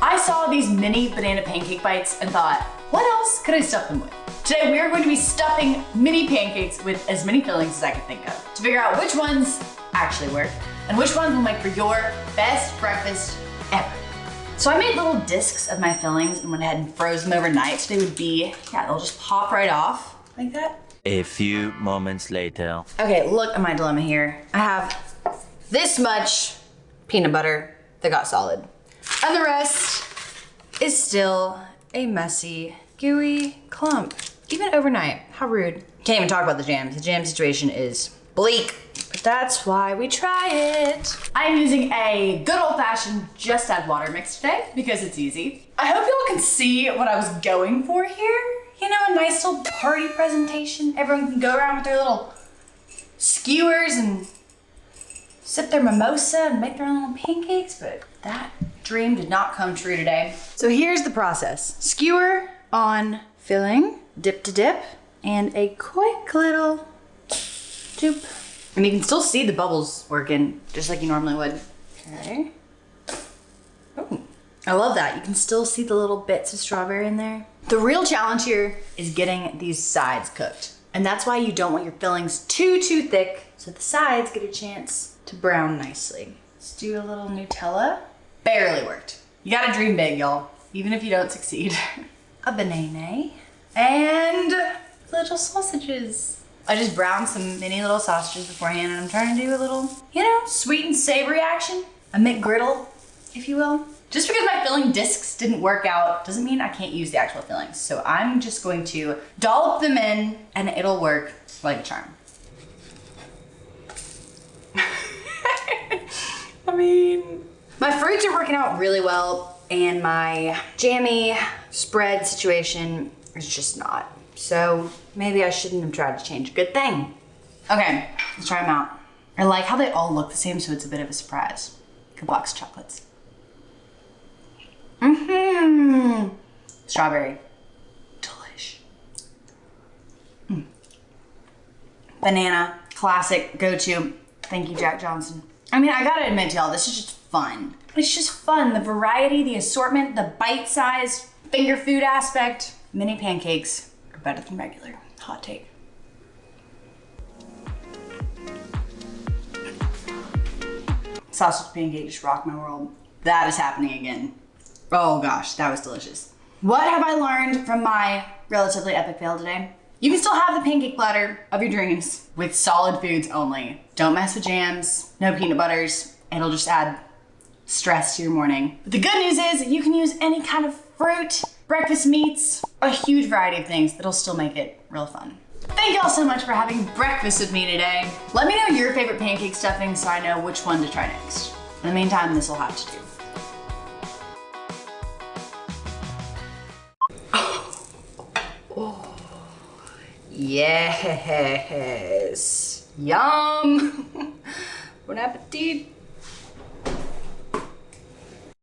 I saw these mini banana pancake bites and thought, what else could I stuff them with? Today we are going to be stuffing mini pancakes with as many fillings as I can think of to figure out which ones actually work and which ones will make for your best breakfast ever. So I made little discs of my fillings and went ahead and froze them overnight so they would be, they'll just pop right off like that. A few moments later. Okay, look at my dilemma here. I have this much peanut butter that got solid. And the rest is still a messy, gooey clump. Even overnight, how rude. Can't even talk about the jams. The jam situation is bleak, but that's why we try it. I'm using a good old-fashioned just add water mix today because it's easy. I hope y'all can see what I was going for here. You know, a nice little party presentation. Everyone can go around with their little skewers and sip their mimosa and make their own little pancakes, but that dream did not come true today. So here's the process. Skewer on filling, dip to dip, and a quick little doop. And you can still see the bubbles working just like you normally would. Okay. Oh, I love that. You can still see the little bits of strawberry in there. The real challenge here is getting these sides cooked. And that's why you don't want your fillings too thick so the sides get a chance to brown nicely. Let's do a little Nutella. Barely worked. You gotta dream big, y'all, even if you don't succeed. A banana and little sausages. I just browned some mini little sausages beforehand and I'm trying to do a little, you know, sweet and savory action. A McGriddle, if you will. Just because my filling discs didn't work out doesn't mean I can't use the actual fillings. So I'm just going to dollop them in and it'll work like a charm. I mean, my fruits are working out really well and my jammy spread situation is just not. So maybe I shouldn't have tried to change. Good thing. Okay, let's try them out. I like how they all look the same, so it's a bit of a surprise. Like a box of chocolates. Strawberry. Delish. Banana, classic, go-to. Thank you, Jack Johnson. I mean, I gotta admit to y'all, this is just fun. It's just fun. The variety, the assortment, the bite-sized finger food aspect. Mini pancakes are better than regular. Hot take. Sausage pancake just rocked my world. That is happening again. Oh gosh, that was delicious. What have I learned from my relatively epic fail today? You can still have the pancake platter of your dreams with solid foods only. Don't mess with jams, no peanut butters. It'll just add stress to your morning. But the good news is you can use any kind of fruit, breakfast meats, a huge variety of things that'll still make it real fun. Thank y'all so much for having breakfast with me today. Let me know your favorite pancake stuffing so I know which one to try next. In the meantime, this will have to do. Oh, yes, yum. Bon appetit.